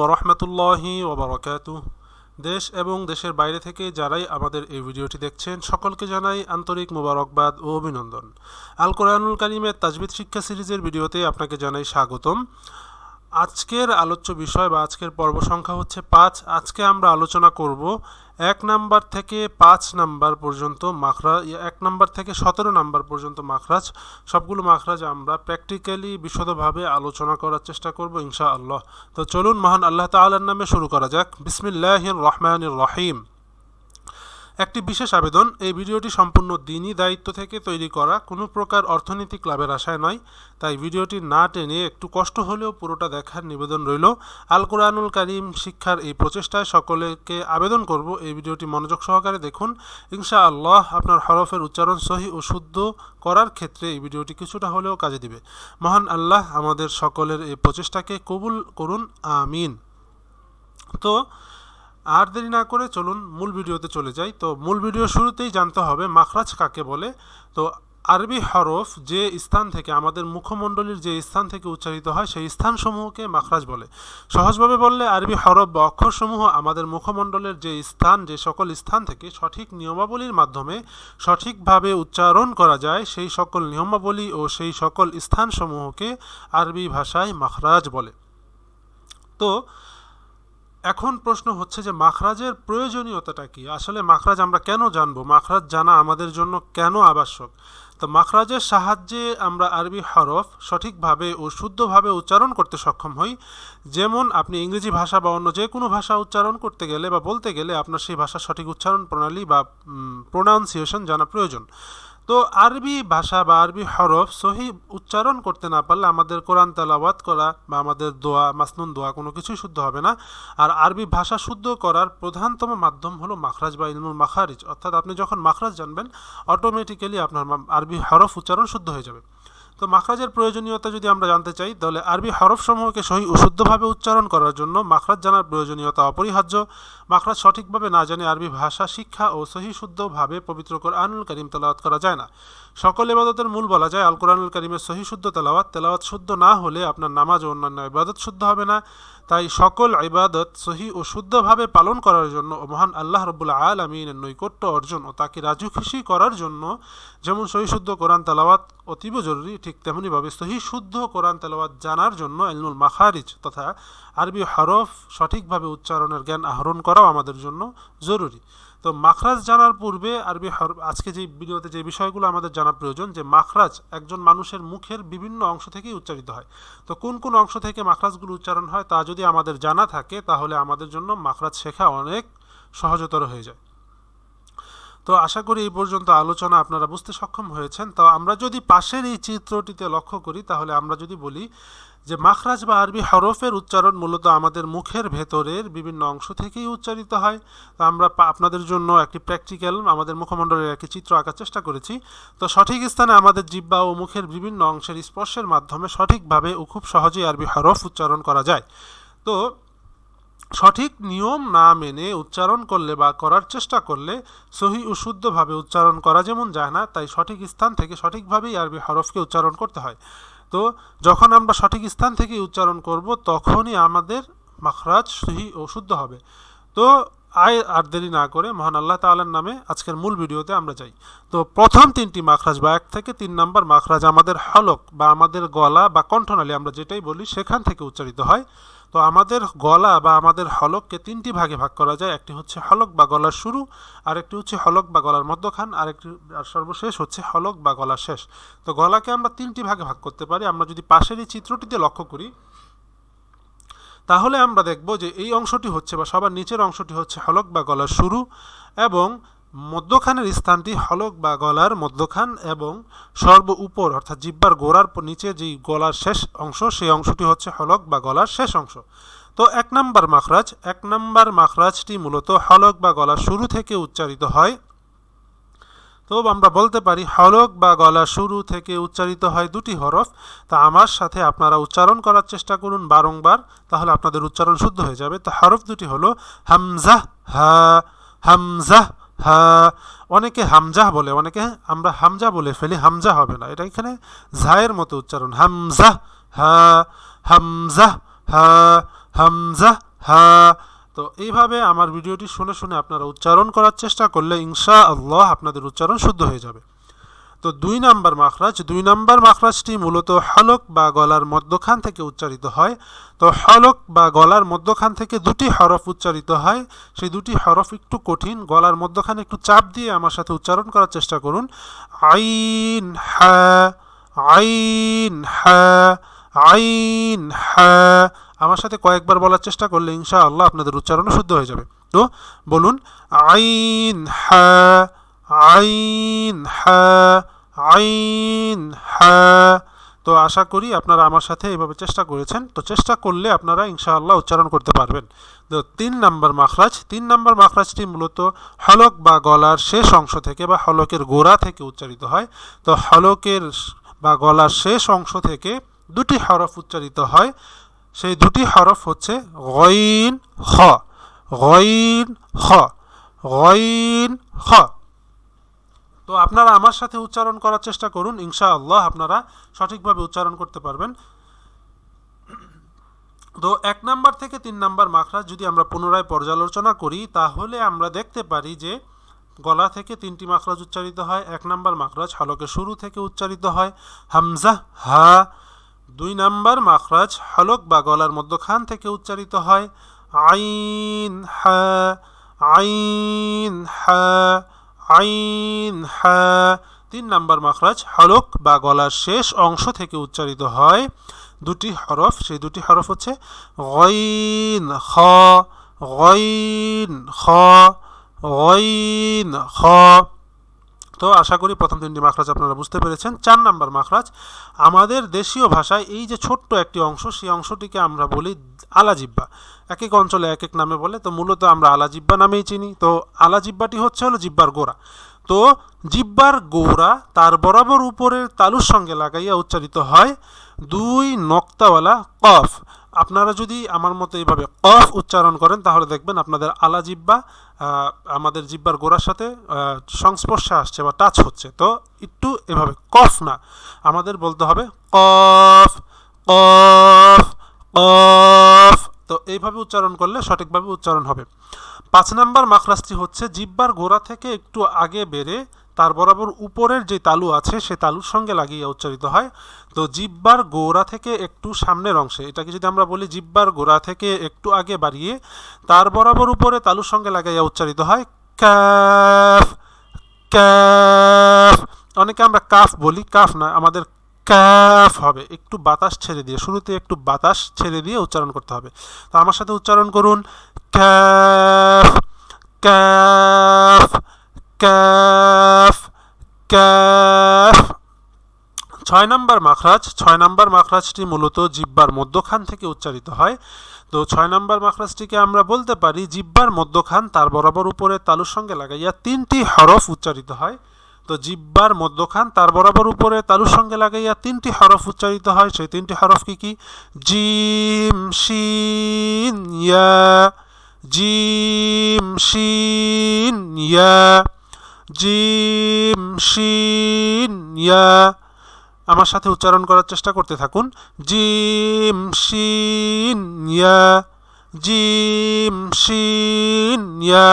ওরহমতুল্লাহি ওবরাকাতুহ। দেশ এবং দেশের বাইরে থেকে যারাই আমাদের এই ভিডিওটি দেখছেন সকলকে জানাই আন্তরিক মোবারকবাদ ও অভিনন্দন। আল কোরআনুল কারীমের তাজবিদ শিক্ষা সিরিজের ভিডিওতে আপনাকে জানাই স্বাগতম। আজকের আলোচ্য বিষয় বা আজকের পর্ব সংখ্যা হচ্ছে 5। আজকে আমরা আলোচনা করব 1 নাম্বার থেকে 5 নাম্বার পর্যন্ত মাখরাজ, 1 নাম্বার থেকে 17 নাম্বার পর্যন্ত মাখরাজ, সবগুলো মাখরাজ আমরা প্র্যাকটিক্যালি বিশদভাবে আলোচনা করার চেষ্টা করব ইনশাআল্লাহ। তো চলুন মহান আল্লাহ তাআলার নামে শুরু করা যাক। বিসমিল্লাহির রহমানির রহিম। একটি বিশেষ আবেদন, এই ভিডিওটি সম্পূর্ণ দ্বীনী দায়িত্ব থেকে তৈরি করা, কোনো প্রকার অর্থনৈতিক লাভের আশায় নয়, তাই ভিডিওটি না টেনে একটু কষ্ট হলেও পুরোটা দেখার নিবেদন রইল। আল কোরআনুল কারীম শিক্ষার এই প্রচেষ্টায় সকলকে আবেদন করব এই ভিডিওটি মনোযোগ সহকারে দেখুন। ইনশাআল্লাহ আপনার হরফের উচ্চারণ সহি ও শুদ্ধ করার ক্ষেত্রে এই ভিডিওটি কিছুটা হলেও কাজে দিবে। মহান আল্লাহ আমাদের সকলের এই প্রচেষ্টাকে কবুল করুন, আমিন। তো আর দেরি না করে চলুন মূল ভিডিওতে চলে যাই। তো মূল ভিডিও শুরুতেই জানতে হবে মাখরাজ কাকে বলে। তো আরবি হরফ যে স্থান থেকে, আমাদের মুখমণ্ডলীর যে স্থান থেকে উচ্চারিত হয় সেই স্থানসমূহকে মাখরাজ বলে। সহজভাবে বললে আরবি হরফ বা অক্ষরসমূহ আমাদের মুখমণ্ডলের যে সকল স্থান থেকে সঠিক নিয়মাবলীর মাধ্যমে সঠিকভাবে উচ্চারণ করা যায়, সেই সকল নিয়মাবলী ও সেই সকল স্থানসমূহকে আরবি ভাষায় মাখরাজ বলে। তো এখন প্রশ্ন হচ্ছে যে মাখরাজের প্রয়োজনীয়তাটা কি? আসলে মাখরাজ আমরা কেন জানবো? মাখরাজ জানা আমাদের জন্য কেন আবশ্যক? তো মাখরাজের সাহায্যে আমরা আরবি হরফ সঠিকভাবে ও শুদ্ধভাবে উচ্চারণ করতে সক্ষম হই। যেমন আপনি ইংরেজি ভাষা বা অন্য যে কোনো ভাষা উচ্চারণ করতে গেলে বা বলতে গেলে আপনার সেই ভাষার সঠিক উচ্চারণ প্রণালী বা প্রোনাউন্সিয়েশন জানা প্রয়োজন। তো আরবি ভাষা বা আরবি হরফ সহি উচ্চারণ করতে না পারলে আমাদের কোরআন তেলাওয়াত করা বা আমাদের দোয়া, মাসনুন দোয়া কোনো কিছুই শুদ্ধ হবে না। আর আরবি ভাষা শুদ্ধ করার প্রধানতম মাধ্যম হলো মাখরাজ বা ইলমুল মাখারিজ, অর্থাৎ আপনি যখন মাখরাজ জানবেন অটোমেটিক্যালি আপনার আরবি হরফ উচ্চারণ শুদ্ধ হয়ে যাবে। তো মাখরাজের প্রয়োজনীয়তা যদি আমরা জানতে চাই, তাহলে আরবি হরফসমূহকে সহি ও শুদ্ধভাবে উচ্চারণ করার জন্য মাখরাজ জানার প্রয়োজনীয়তা অপরিহার্য। মাখরাজ সঠিকভাবে না জানে আরবি ভাষা শিক্ষা ও সহি শুদ্ধভাবে পবিত্র কোরআনুল কারীম তেলাওয়াত করা যায় না। সকল ইবাদতের মূল বলা যায় আল কোরআনুল কারীমের সহি শুদ্ধ তেলাওয়াত শুদ্ধ না হলে আপনার নামাজ ও অন্যান্য ইবাদত শুদ্ধ হবে না। তাই সকল ইবাদত সহি ও শুদ্ধভাবে পালন করার জন্য ও মহান আল্লাহ রাব্বুল আলামিনের নৈকট্য অর্জন ও তাকে রাজি খুশি করার জন্য যেমন সহি শুদ্ধ কোরআন তেলাওয়াত অতীব জরুরি, ঠিক তেমনিভাবে সহি শুদ্ধ কোরআন তেলাওয়াত জানার জন্য ইলমুল মাখারিজ তথা আরবি হরফ সঠিকভাবে উচ্চারণের জ্ঞান আহরণ করাও আমাদের জন্য জরুরি। তো মাখরাজ জানার পূর্বে আরবি হরফ, আজকে যে ভিডিওতে যে বিষয়গুলো আমাদের জানা প্রয়োজন, যে মাখরাজ একজন মানুষের মুখের বিভিন্ন অংশ থেকেই উচ্চারিত হয়। তো কোন কোন অংশ থেকে মাখরাজগুলো উচ্চারণ হয় তা যদি আমাদের জানা থাকে তাহলে আমাদের জন্য মাখরাজ শেখা অনেক সহজতর হয়ে যায়। তো আশা করি এই পর্যন্ত আলোচনা আপনারা বুঝতে সক্ষম হয়েছেন। তো আমরা যদি পাশের এই চিত্রটিতে লক্ষ্য করি, তাহলে আমরা যদি বলি যে মাখরাজ বা আরবি হরফের উচ্চারণ মূলত আমাদের মুখের ভেতরের বিভিন্ন অংশ থেকেই উচ্চারিত হয়। তো আমরা আপনাদের জন্য একটি প্র্যাকটিক্যাল আমাদের মুখমণ্ডলের একটি চিত্র আঁকার চেষ্টা করেছি। তো সঠিক স্থানে আমাদের জিহ্বা ও মুখের বিভিন্ন অংশের স্পর্শের মাধ্যমে সঠিকভাবে ও খুব সহজেই আরবি হরফ উচ্চারণ করা যায়। তো সঠিক নিয়ম না মেনে উচ্চারণ করলে বা করার চেষ্টা করলে সহি ও শুদ্ধভাবে উচ্চারণ করা যেমন যায় না, তাই সঠিক স্থান থেকে সঠিকভাবেই আরবি হরফকে উচ্চারণ করতে হয়। তো যখন আমরা সঠিক স্থান থেকে উচ্চারণ করব তখনই আমাদের মাখরাজ সহি ও শুদ্ধ হবে। তো আর দেরি না করে মহান আল্লাহ তাআলার নামে আজকের মূল ভিডিওতে আমরা যাই। তো প্রথম 3টি মাখরাজ বা 1 থেকে 3 নম্বর মাখরাজ আমাদের হলক বা আমাদের গলা বা কণ্ঠনালী আমরা যেটাই বলি সেখান থেকে উচ্চারিত হয়। তো আমাদের গলা বা আমাদের হলককে 3টি ভাগে ভাগ করা যায়। একটি হচ্ছে হলক বা গলার শুরু, আরেকটি হচ্ছে হলক বা গলার মধ্যখান, আর সর্বশেষ হচ্ছে হলক বা গলার শেষ। তো গলাকে আমরা 3টি ভাগে ভাগ করতে পারি। আমরা যদি পাশের এই চিত্রটিতে লক্ষ্য করি তাহলে আমরা দেখব যে এই অংশটি হচ্ছে বা সবার নিচের অংশটি হচ্ছে হলক বা গলার শুরু, এবং মধ্যখানের স্থানটি হলক বা গলার মধ্যখান, এবং সর্ব উপর অর্থাৎ জিহ্বার গোড়ার নিচে যেই গলার শেষ অংশ সেই অংশটি হচ্ছে হলক বা গলার শেষ অংশ। তো 1 নম্বর মাখরাজটি মূলত হলক বা গলার শুরু থেকে উচ্চারিত হয়। তো আমরা বলতে পারি হলক বা গলা শুরু থেকে উচ্চারিত হয় 2টি হরফ। তা আমার সাথে আপনারা উচ্চারণ করার চেষ্টা করুন বারংবার, তাহলে আপনাদের উচ্চারণ শুদ্ধ হয়ে যাবে। তো হরফ 2টি হলো হামজা হা, হামজা হা। অনেকে হামজা বলে, অনেকে আমরা হামজা বলে ফেলি, হামজা হবে না, এটা এখানে ঝায়ের মতো উচ্চারণ, হামজা হা, হামজা হা। হামজা হা। তো এইভাবে আমার ভিডিওটি শুনে শুনে আপনারা উচ্চারণ করার চেষ্টা করলে ইনশাআল্লাহ আপনাদের উচ্চারণ শুদ্ধ হয়ে যাবে। তো 2 নাম্বার মাখরাজ, 2 নাম্বার মাখরাজটি মূলত হলক বা গলার মধ্যখান থেকে উচ্চারিত হয়। তো হলক বা গলার মধ্যখান থেকে দুটি হরফ উচ্চারিত হয়, সেই দুটি হরফ একটু কঠিন, গলার মধ্যখানে একটু চাপ দিয়ে আমার সাথে উচ্চারণ করার চেষ্টা করুন। আইন হা, আইন হা, আইন হা। আমার সাথে কয়েকবার বলার চেষ্টা করলে ইনশাআল্লাহ আপনাদের উচ্চারণ শুদ্ধ হয়ে যাবে। তো বলুন আইন হা, আইন হা, আইন হা। তো আশা করি আপনারা আমার সাথে এইভাবে চেষ্টা করেছেন। তো চেষ্টা করলে আপনারা ইনশাআল্লাহ উচ্চারণ করতে পারবেন। তো 3 নাম্বার মাখরাজ, 3 নাম্বার মাখরাজটি মূলত হলক বা গলার শেষ অংশ থেকে বা হলকের গোড়া থেকে উচ্চারিত হয়। তো হলকের বা গলার শেষ অংশ থেকে দুটি হরফ উচ্চারিত হয়, সেই দুটি হরফ হচ্ছে গইন খ, গইন খ, গইন খ। তো আপনারা আমার সাথে উচ্চারণ করার চেষ্টা করুন, ইনশাআল্লাহ আপনারা সঠিকভাবে উচ্চারণ করতে পারবেন। তো 1 নাম্বার থেকে 3 নাম্বার মাখরাজ যদি আমরা পুনরায় পর্যালোচনা করি তাহলে আমরা দেখতে পারি যে গলা থেকে 3টি মাখরাজ উচ্চারিত হয়। 1 নাম্বার মাখরাজ হলকের শুরু থেকে উচ্চারিত হয় হামজা হা। 2 নাম্বার মাখরাজ হলক বা গলার মধ্যখান থেকে উচ্চারিত হয় আইন হা, আইন হা, আইন হা। 3 নাম্বার মাখরাজ হলক বা গলার শেষ অংশ থেকে উচ্চারিত হয় দুটি হরফ, সেই দুটি হরফ হচ্ছে গইন খ, গইন খ, গইন খ। তো আশা করি প্রথম 3টি মাখরাজ আপনারা বুঝতে পেরেছেন। 4 নাম্বার মাখরাজ, আমাদের দেশীয় ভাষায় এই যে ছোট্ট একটি অংশ, সেই অংশটিকে আমরা বলি আলাজিব্বা। এক এক অঞ্চলে এক এক নামে বলে, তো মূলত আমরা আলাজিব্বা নামেই চিনি। তো আলাজিব্বাটি হলো জিব্বার গোড়া। তো জিব্বার গোড়া তার বরাবর উপরের তালুর সঙ্গে লাগাইয়া উচ্চারিত হয় 2 নক্তাওয়ালা কফ। আপনারা যদি আমার মতো এইভাবে কফ উচ্চারণ করেন তাহলে দেখবেন আপনাদের আলা জিব্বা আমাদের জিব্বার গোড়ার সাথে সংস্পর্শে আসছে বা টাচ হচ্ছে। তো একটু এভাবে কফ না, আমাদের বলতে হবে কফ, কফ, কফ। তো এইভাবে উচ্চারণ করলে সঠিকভাবে উচ্চারণ হবে। 5 নাম্বার মাখরাজটি হচ্ছে জিব্বার গোড়া থেকে একটু আগে বেড়ে তার বরাবর উপরের যে তালু আছে সে তালুর সঙ্গে লাগিয়ে উচ্চারিত হয়। তো জিব্বার গোড়া থেকে একটু সামনের অংশে, এটাকে যদি আমরা বলি জিব্বার গোড়া থেকে একটু আগে বাড়িয়ে তার বরাবর উপরে তালুর সঙ্গে লাগাইয়া উচ্চারিত হয় কাফ, কাফ। অনেকে আমরা কাফ বলি, কাফ না, আমাদের কাফ হবে। একটু বাতাস ছেড়ে দিয়ে, শুরুতে একটু বাতাস ছেড়ে দিয়ে উচ্চারণ করতে হবে। তো আমার সাথে উচ্চারণ করুন কাফ, কাফ, কাফ, কাফ। 6 নাম্বার মাখরাজ, 6 নাম্বার মাখরাজটি মূলত জিব্বার মধ্যখান থেকে উচ্চারিত হয়। তো 6 নাম্বার মাখরাজটিকে আমরা বলতে পারি জিব্বার মধ্যখান তার বরাবর উপরে তালুর সঙ্গে লাগাইয়া 3টি হরফ উচ্চারিত হয়। তো জিব্বার মধ্যখান তার বরাবর উপরে তালুর সঙ্গে লাগাইয়া 3টি হরফ উচ্চারিত হয়। সেই 3টি হরফ কি কি? জিম শিন ইয়া, জিম শিন ইয়া, জিম শিন ইয়া। আমার সাথে উচ্চারণ করার চেষ্টা করতে থাকুন। জিম শিন ইয়া, জিম শিন ইয়া।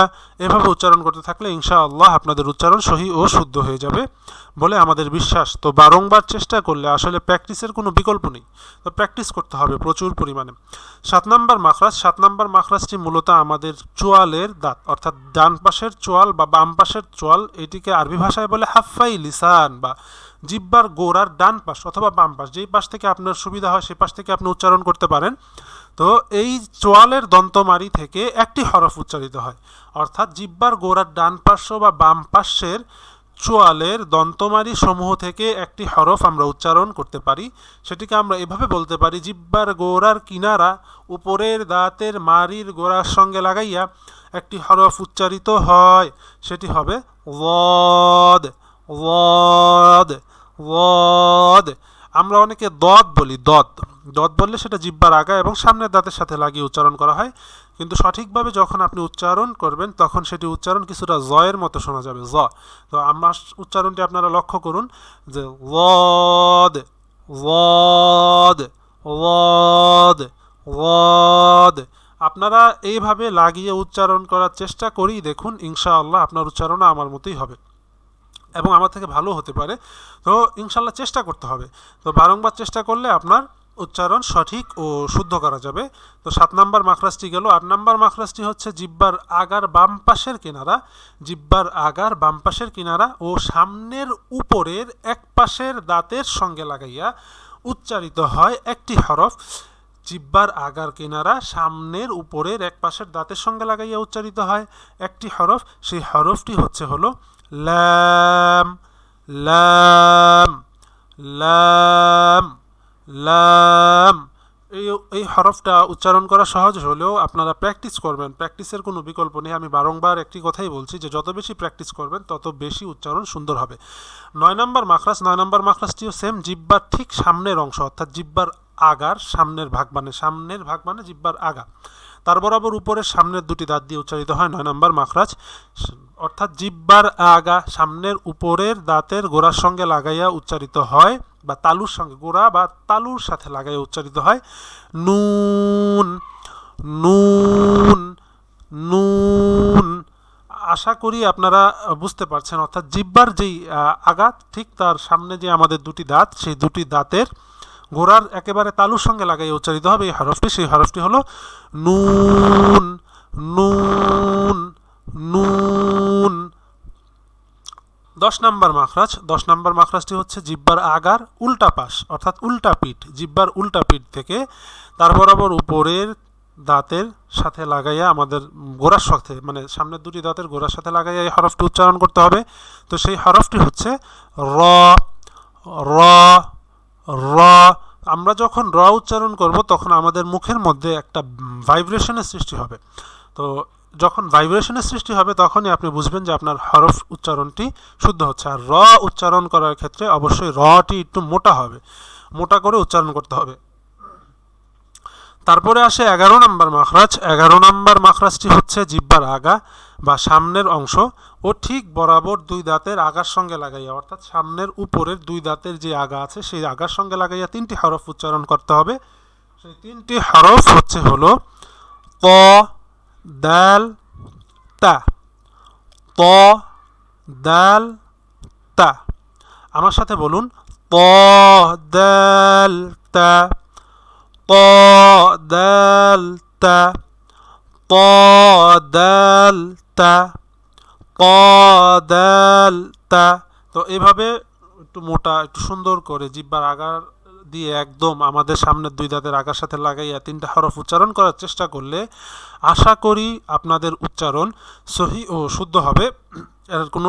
এভাবে উচ্চারণ করতে থাকলে ইনশাআল্লাহ আপনাদের উচ্চারণ সহি ও শুদ্ধ হয়ে যাবে বলে আমাদের বিশ্বাস। তো বারংবার চেষ্টা করলে আসলে প্র্যাকটিসের কোনো বিকল্প নেই, তো প্র্যাকটিস করতে হবে প্রচুর পরিমাণে। 7 নাম্বার মাখরাজ, 7 নাম্বার মাখরাজটি মূলত আমাদের চোয়ালের দাঁত, অর্থাৎ ডান পাশের চোয়াল বা বাম পাশের চোয়াল, এটিকে আরবি ভাষায় বলে হাফাই লিসান বা জিব্বার গোড়ার ডান পাশ অথবা বাম পাশ, যেই পাশ থেকে আপনার সুবিধা হয় সেই পাশ থেকে আপনি উচ্চারণ করতে পারেন। তো এই চোয়ালের দন্তমারি থেকে একটি হরফ উচ্চারিত হয়, অর্থাৎ জিব্বার গোড়ার ডান পার্শ্ব বা বাম পার্শ্বের চোয়ালের দন্তমারি সমূহ থেকে একটি হরফ আমরা উচ্চারণ করতে পারি। সেটিকে আমরা এভাবে বলতে পারি, জিব্বার গোড়ার কিনারা উপরের দাঁতের মারির গোড়ার সঙ্গে লাগাইয়া একটি হরফ উচ্চারিত হয়, সেটি হবে ওয়াদ, ওয়াদ, ওয়াদ। আমরা অনেকে দদ বলি, দদ, দদ বললে সেটা জিব্বার আগা এবং সামনের দাঁতের সাথে লাগিয়ে উচ্চারণ করা হয়, কিন্তু সঠিকভাবে যখন আপনি উচ্চারণ করবেন তখন সেটি উচ্চারণ কিছুটা জয়ের মতো শোনা যাবে, জ। তো আমার উচ্চারণটি আপনারা লক্ষ্য করুন যে ওয়াদ, ওয়াদ, ওয়াদ, গদ। আপনারা এইভাবে লাগিয়ে উচ্চারণ করার চেষ্টা করেই দেখুন, ইনশাআল্লাহ আপনার উচ্চারণ আমার মতোই হবে এবং আমার থেকে ভালো হতে পারে। তো ইনশাল্লাহ চেষ্টা করতে হবে। তো বারংবার চেষ্টা করলে আপনার উচ্চারণ সঠিক ও শুদ্ধ করা যাবে। তো 7 নম্বর মাখরাজটি গেল। 8 নম্বর মাখরাজটি হচ্ছে জিহ্বার আগার বাম পাশের কিনারা, জিহ্বার আগার বাম পাশের কিনারা ও সামনের উপরের এক পাশের দাঁতের সঙ্গে লাগাইয়া উচ্চারিত হয় একটি হরফ। জিহ্বার আগার কিনারা সামনের উপরের এক পাশের দাঁতের সঙ্গে লাগাইয়া উচ্চারিত হয় একটি হরফ। সেই হরফটি হলো লাম। লাম লাম লাম। এই হরফটা উচ্চারণ করা সহজ হলেও আপনারা প্র্যাকটিস করবেন, প্র্যাকটিসের কোনো বিকল্প নেই। আমি বারংবার একটি কথাই বলছি যে যত বেশি প্র্যাকটিস করবেন তত বেশি উচ্চারণ সুন্দর হবে। 9 নম্বর মাখরাজ। 9 নম্বর মাখরাজটিও সেম, জিহ্বার ঠিক সামনের অংশ অর্থাৎ জিহ্বার আগার সামনের ভাগ মানে জিহ্বার আগা, তার বরাবর উপরের সামনের দুটি দাঁত দিয়ে উচ্চারিত হয় 9 নম্বর মাখরাজ। অর্থাৎ জিহ্বার আগা সামনের উপরের দাঁতের গোড়ার সঙ্গে লাগাইয়া উচ্চারিত হয়, বা তালুর সঙ্গে, গোড়া বা তালুর সাথে লাগাইয়া উচ্চারিত হয় নুন। নুন নুন। আশা করি আপনারা বুঝতে পারছেন। অর্থাৎ জিহ্বার যেই আগা, ঠিক তার সামনে যে আমাদের দুটি দাঁত, সেই দুটি দাঁতের গোড়ার একেবারে তালুর সঙ্গে লাগাইয়া উচ্চারিত হবে এই হরফটি। সেই হরফটি হলো নুন। নুন নুন। 10 নম্বর মাখরাজ। 10 নম্বর মাখরাজটি হচ্ছে জিহ্বার আগার উল্টা পাশ অর্থাৎ উল্টা পিঠ, জিহ্বার উল্টা পিঠ থেকে তার বরাবর উপরের দাঁতের সাথে লাগাইয়া আমাদের গোড়ার সাথে, মানে সামনের দুটি দাঁতের গোড়ার সাথে লাগাইয়া এই হরফটি উচ্চারণ করতে হবে। তো সেই হরফটি হচ্ছে র। র র। আমরা যখন র উচ্চারণ করব তখন আমাদের মুখের মধ্যে একটা ভাইব্রেশনের সৃষ্টি হবে। তো যখন ভাইব্রেশনের সৃষ্টি হবে তখনই আপনি বুঝবেন যে আপনার হরফ উচ্চারণটি শুদ্ধ হচ্ছে। আর র উচ্চারণ করার ক্ষেত্রে অবশ্যই রটি একটু মোটা হবে, মোটা করে উচ্চারণ করতে হবে। তারপরে আসে 11 নম্বর মাখরাজ। 11 নম্বর মাখরাজটি হচ্ছে জিহ্বার আগা বা সামনের অংশ ও ঠিক বরাবর দুই দাঁতের আগার সঙ্গে লাগাইয়া, অর্থাৎ সামনের উপরের দুই দাঁতের যে আগা আছে সেই আগার সঙ্গে লাগাইয়া 3টি হরফ উচ্চারণ করতে হবে। সেই 3টি হরফ হলো ত, দাল, তা। ত, দাল, তা। আমার সাথে বলুন, ত, দাল, তা। ত, দাল, তা। ত, দাল, তা। ত, দাল, তা। তো এভাবে একটু মোটা, একটু সুন্দর করে জিহ্বার আগার দিয়ে একদম আমাদের সামনের দুই দাঁতের আগার সাথে লাগাইয়া 3টা হরফ উচ্চারণ করার চেষ্টা করলে আশা করি আপনাদের উচ্চারণ সহি ও শুদ্ধ হবে, এর কোনো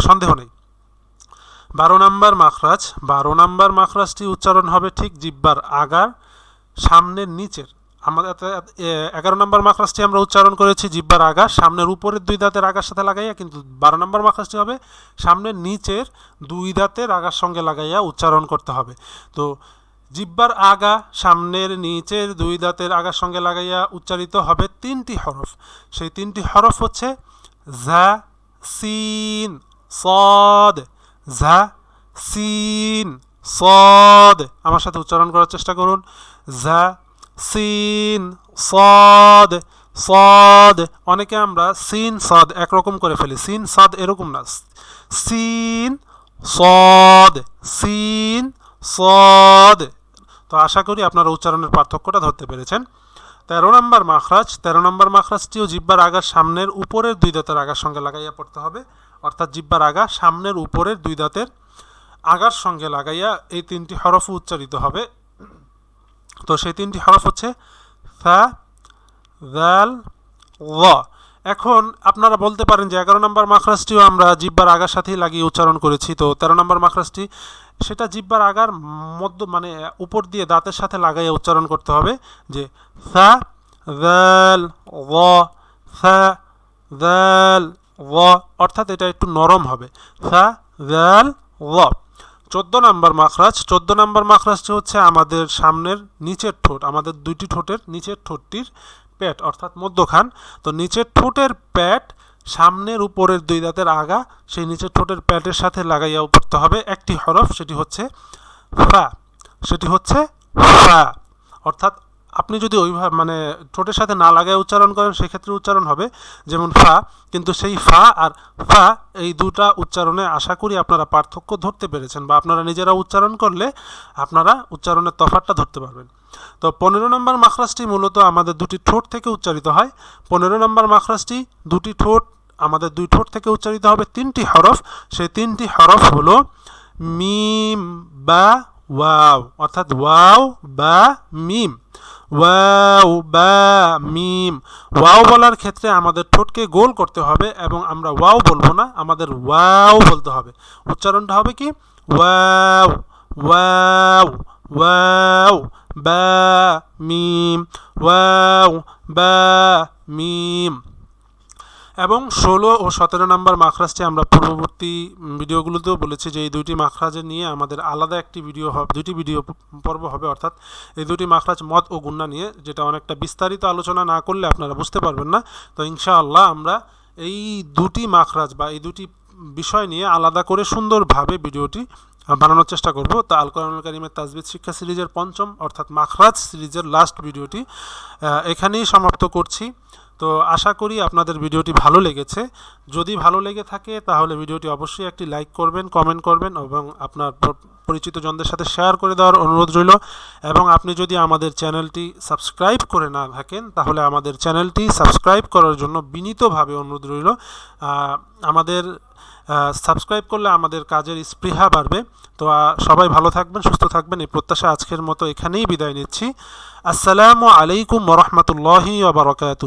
সন্দেহ নেই। 12 নম্বর মাখরাজ। 12 নম্বর মাখরাজটি উচ্চারণ হবে ঠিক জিহ্বার আগার সামনের নিচের। আমাদের 11 নম্বর মাখরাজটি আমরা উচ্চারণ করেছি জিহ্বার আগা সামনের উপরের দুই দাঁতের আগার সাথে লাগাইয়া, কিন্তু 12 নম্বর মাখরাজটি হবে সামনের নিচের দুই দাঁতের আগার সঙ্গে লাগাইয়া উচ্চারণ করতে হবে। তো জিহ্বার আগা সামনের নিচের দুই দাঁতের আগার সঙ্গে লাগাইয়া উচ্চারিত হবে 3টি হরফ। সেই 3টি হরফ হচ্ছে ঝা, সিন, সদ। ঝা, সিন, সদ। আমার সাথে উচ্চারণ করার চেষ্টা করুন। ঝা, সিন, সদ, সদ। অনেকে আমরা সিন সদ একরকম করে ফেলি, সিন সদ এরকম না, সিন সদ, সিন সদ। তো আশা করি আপনারা উচ্চারণের পার্থক্যটা ধরতে পেরেছেন। 13 নম্বর মাখরাজ। 13 নম্বর মাখরাজটিও জিহ্বার আগার সামনের উপরের দুই দাঁতের আগার সঙ্গে লাগাইয়া পড়তে হবে, অর্থাৎ জিহ্বার আগা সামনের উপরের দুই দাঁতের আগার সঙ্গে লাগাইয়া এই 3টি হরফ উচ্চারিত হবে। তো সেই 3টি হরফ হচ্ছে ফা, দাল, ল। এখন আপনারা বলতে পারেন যে 11 নম্বর মাখরাজটিও আমরা জিহ্বার আগার সাথেই লাগিয়ে উচ্চারণ করেছি, তো 13 নম্বর মাখরাজটি সেটা জিহ্বার আগার মধ্য উপর দিয়ে দাঁতের সাথে লাগাইয়া উচ্চারণ করতে হবে, যে ফা, দাল, ল, ফা, দাল, ল। অর্থাৎ এটা একটু নরম হবে, ফা, দাল, ল। 14 নম্বর মাখরাজ। 14 নম্বর মাখরাজটি হচ্ছে আমাদের সামনের নিচের ঠোঁট, আমাদের দুইটি ঠোঁটের নিচের ঠোঁটটির পেট অর্থাৎ মধ্যখান। তো নিচের ঠোঁটের পেট সামনের উপরের দুই দাঁতের আগা সেই নিচের ঠোঁটের পেটের সাথে লাগাইয়া পড়তে হবে একটি হরফ, সেটি হচ্ছে ফা। সেটি হচ্ছে ফা। অর্থাৎ আপনি যদি ওইভাবে মানে ঠোঁটের সাথে না লাগায় উচ্চারণ করেন সেক্ষেত্রে উচ্চারণ হবে যেমন ফা, কিন্তু সেই ফা আর ফা এই দুটা উচ্চারণে আশা করি আপনারা পার্থক্য ধরতে পেরেছেন, বা আপনারা নিজেরা উচ্চারণ করলে আপনারা উচ্চারণের তফাৎটা ধরতে পারবেন। তো 15 নম্বর মাখরাজটি মূলত আমাদের দুটি ঠোঁট থেকে উচ্চারিত হয়। 15 নম্বর মাখরাজটি দুটি ঠোঁট, আমাদের দুই ঠোঁট থেকে উচ্চারিত হবে 3টি হরফ। সেই 3টি হরফ হলো মিম বা ওয়াও, অর্থাৎ ওয়াও বা মিম, ওয়াও বা মিম। ওয়াও বলার ক্ষেত্রে আমাদের ঠোঁটকে গোল করতে হবে এবং আমরা ওয়াও বলবো না, আমাদের ওয়াও বলতে হবে। উচ্চারণটা হবে কি ওয়াও ওয়াও ওয়াও বা মিম, ওয়াও বা মিম। এবং 16 ও 17 নম্বর মাখরাজটি আমরা পূর্ববর্তী ভিডিওগুলোতেও বলেছি যে এই দুইটি মাখরাজে নিয়ে আমাদের আলাদা একটি ভিডিও হবে, দুটি ভিডিও পর্ব হবে, অর্থাৎ এই দুটি মাখরাজ মদ ও গুন্না নিয়ে, যেটা অনেকটা বিস্তারিত আলোচনা না করলে আপনারা বুঝতে পারবেন না। তো ইনশাআল্লাহ আমরা এই দুটি মাখরাজ বা এই দুটি বিষয় নিয়ে আলাদা করে সুন্দরভাবে ভিডিওটি বানানোর চেষ্টা করব। তা আল কোরআনুল কারীমের তাজবিদ শিক্ষা সিরিজের পঞ্চম অর্থাৎ মাখরাজ সিরিজের লাস্ট ভিডিওটি এখানেই সমাপ্ত করছি। তো আশা করি আপনাদের ভিডিওটি ভালো লেগেছে। যদি ভালো লেগে থাকে তাহলে ভিডিওটি অবশ্যই একটি লাইক করবেন, কমেন্ট করবেন এবং আপনার পরিচিত জনদের সাথে শেয়ার করে দেওয়ার অনুরোধ রইল। এবং আপনি যদি আমাদের চ্যানেলটি সাবস্ক্রাইব করে না থাকেন তাহলে আমাদের চ্যানেলটি সাবস্ক্রাইব করার জন্য বিনীতভাবে অনুরোধ রইল। আমাদের সাবস্ক্রাইব করলে আমাদের কাজের স্পৃহা বাড়বে। তো সবাই ভালো থাকবেন, সুস্থ থাকবেন, এই প্রত্যাশা আজকের মতো এখানেই বিদায় নিচ্ছি। আসসালামু আলাইকুম ওয়া রাহমাতুল্লাহি ওয়া বারাকাতুহু।